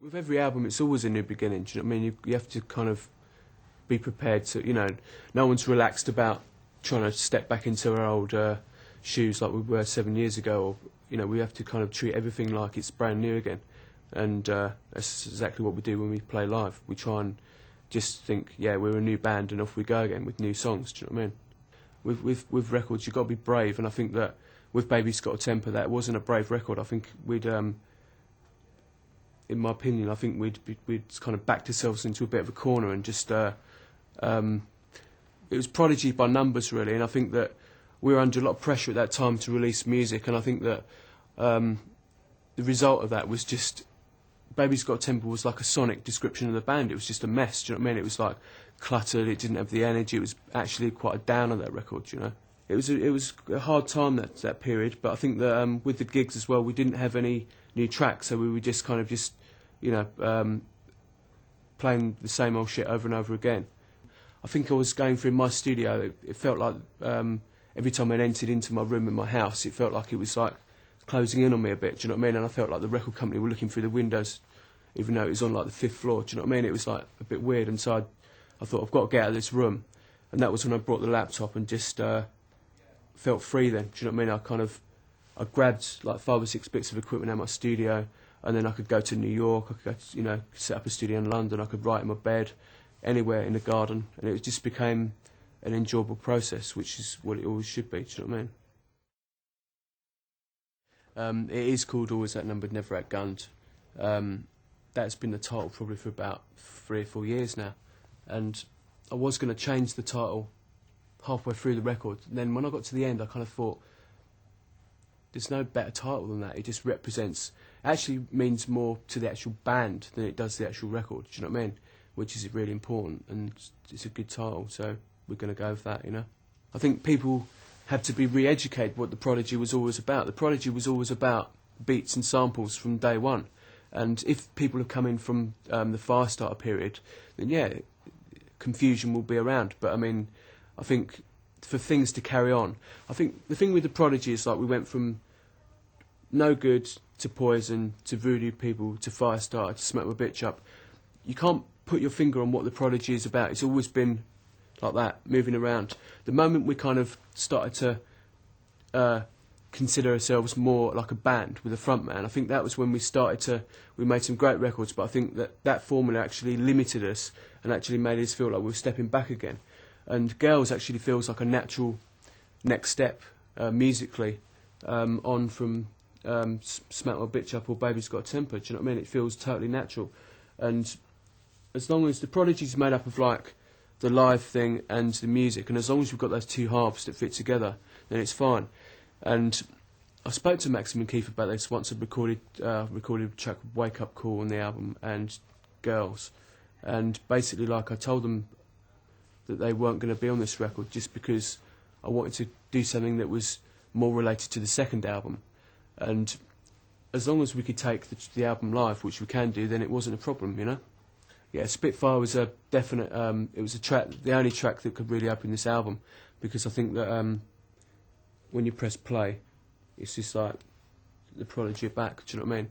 With every album, it's always a new beginning. Do you know what I mean? You have to kind of be prepared to, no one's relaxed about trying to step back into our old shoes like we were 7 years ago. Or, we have to kind of treat everything like it's brand new again. And that's exactly what we do when we play live. We try and just think, yeah, we're a new band, and off we go again with new songs. Do you know what I mean? With records, you've got to be brave, and I think that with Baby's Got a Temper, that wasn't a brave record. I think we'd, in my opinion, I think we'd kind of backed ourselves into a bit of a corner and just, it was Prodigy by numbers really, and I think that we were under a lot of pressure at that time to release music, and I think that the result of that was just, Baby's Got a Temper was like a sonic description of the band. It was just a mess, do you know what I mean? It was like cluttered, it didn't have the energy, it was actually quite a down on that record, It was a hard time that period, but I think that with the gigs as well, we didn't have any new tracks, so we were just kind of playing the same old shit over and over again. I think I was going through my studio, it felt like every time I entered into my room in my house, it felt like it was like closing in on me a bit, do you know what I mean? And I felt like the record company were looking through the windows, even though it was on like the 5th floor, do you know what I mean? It was like a bit weird, and so I thought, I've got to get out of this room. And that was when I brought the laptop and just felt free then, do you know what I mean? I grabbed like 5 or 6 bits of equipment out of my studio, and then I could go to New York, I could go, set up a studio in London, I could write in my bed, anywhere in the garden, and it just became an enjoyable process, which is what it always should be, do you know what I mean? It is called Always Outnumbered, Never Outgunned. That's been the title probably for about 3 or 4 years now, and I was going to change the title halfway through the record. And then when I got to the end, I kind of thought, there's no better title than that. It just represents, actually means more to the actual band than it does the actual record, do you know what I mean? Which is really important, and it's a good title, so we're going to go with that, I think people have to be re-educated what the Prodigy was always about. The Prodigy was always about beats and samples from day one. And if people have come in from the Firestarter period, then yeah, confusion will be around. But I mean, I think for things to carry on, I think the thing with the Prodigy is like we went from No Good to Poison to Voodoo People to Firestarter to Smack My Bitch Up. You can't put your finger on what the Prodigy is about. It's always been like that, moving around. The moment we kind of started to consider ourselves more like a band with a frontman, I think that was when we made some great records, but I think that formula actually limited us and actually made us feel like we were stepping back again. And Girls actually feels like a natural next step musically on from Smack My Bitch Up or Baby's Got a Temper, do you know what I mean? It feels totally natural. And as long as the Prodigy's made up of like the live thing and the music, and as long as we've got those two halves that fit together, then it's fine. And I spoke to Maxim and Keith about this once. I recorded a track Wake Up Call on the album and Girls, and basically like I told them that they weren't going to be on this record just because I wanted to do something that was more related to the second album, and as long as we could take the album live, which we can do, then it wasn't a problem, Yeah, Spitfire was a definite, it was the only track that could really open this album, because I think that when you press play, it's just like the Prodigy are back, do you know what I mean?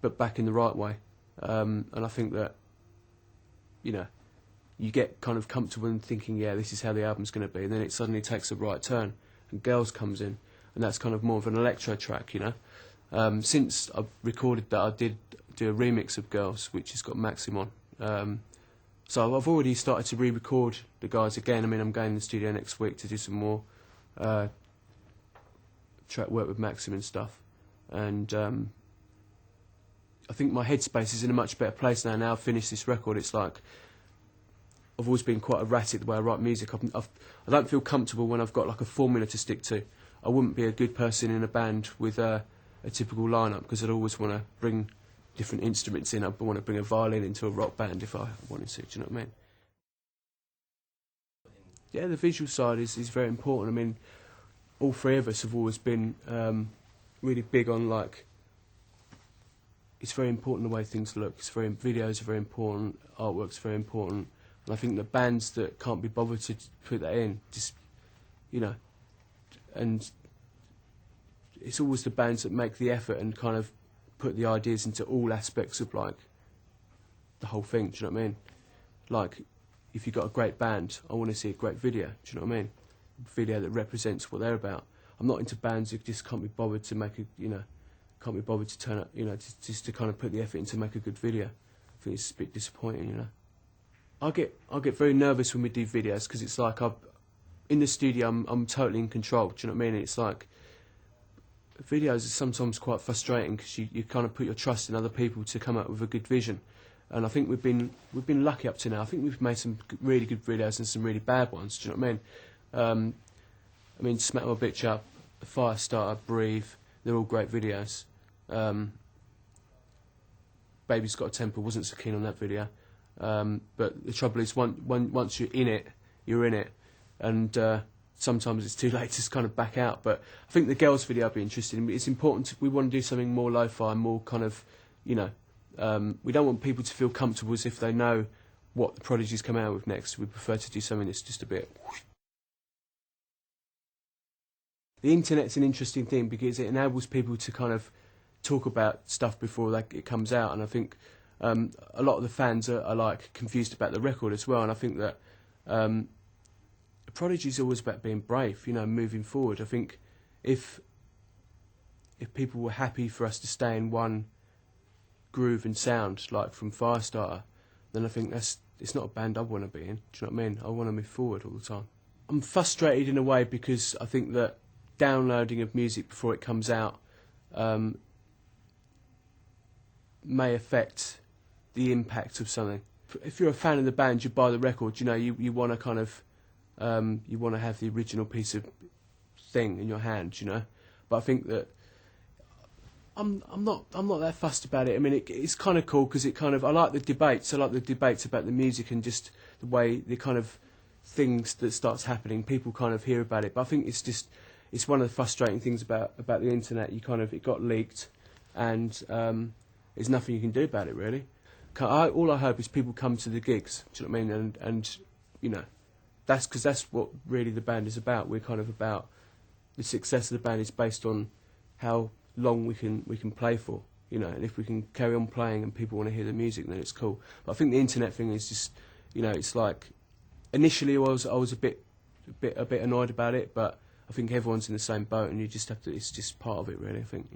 But back in the right way. And I think that, you get kind of comfortable in thinking, yeah, this is how the album's going to be, and then it suddenly takes a right turn, and Girls comes in, and that's kind of more of an electro track, Since I recorded that, I did do a remix of Girls, which has got Maxim on. So I've already started to re-record the guys again. I mean, I'm going in the studio next week to do some more track work with Maxim and stuff. And I think my headspace is in a much better place now. Now I've finished this record, it's like I've always been quite erratic the way I write music. I don't feel comfortable when I've got like a formula to stick to. I wouldn't be a good person in a band with a typical lineup, because I'd always want to bring different instruments in. I want to bring a violin into a rock band if I wanted to, do you know what I mean? Yeah, the visual side is very important. I mean, all three of us have always been really big on like, it's very important the way things look. Videos are very important, artwork's very important. And I think the bands that can't be bothered to put that in, just, and it's always the bands that make the effort and kind of put the ideas into all aspects of like the whole thing. Do you know what I mean? Like, if you've got a great band, I want to see a great video. Do you know what I mean? A video that represents what they're about. I'm not into bands who just can't be bothered to make a, can't be bothered to turn up, just to kind of put the effort in to make a good video. I think it's a bit disappointing, I get very nervous when we do videos because it's like in the studio I'm totally in control. Do you know what I mean? It's like videos are sometimes quite frustrating because you kind of put your trust in other people to come up with a good vision. And I think we've been lucky up to now. I think we've made some really good videos and some really bad ones. Do you know what I mean? Smack My Bitch Up, Firestarter, Breathe. They're all great videos. Baby's Got a Temper, wasn't so keen on that video. But the trouble is, once you're in it, you're in it. And sometimes it's too late to kind of back out. But I think the girls' video I'd be interested in. It's important. We want to do something more lo-fi, more kind of, we don't want people to feel comfortable as if they know what the Prodigy's come out with next. We prefer to do something that's just a bit. The internet's an interesting thing because it enables people to kind of talk about stuff before it comes out, and I think a lot of the fans are like confused about the record as well. And I think that Prodigy's always about being brave, moving forward. I think if people were happy for us to stay in one groove and sound, like from Firestarter, then I think it's not a band I want to be in. Do you know what I mean? I want to move forward all the time. I'm frustrated in a way because I think that downloading of music before it comes out may affect the impact of something. If you're a fan of the band, you buy the record. You want to kind of you want to have the original piece of thing in your hand. But I think that I'm not that fussed about it. I mean, it's kind of cool because I like the debates. I like the debates about the music and just the way the kind of things that starts happening. People kind of hear about it, but I think it's one of the frustrating things about the internet. It got leaked, and there's nothing you can do about it really. All I hope is people come to the gigs. Do you know what I mean? And that's because that's what really the band is about. We're kind of about the success of the band is based on how long we can play for. And if we can carry on playing and people want to hear the music, then it's cool. But I think the internet thing is just, it's like initially I was a bit annoyed about it, but I think everyone's in the same boat, and you just have to. It's just part of it, really. I think.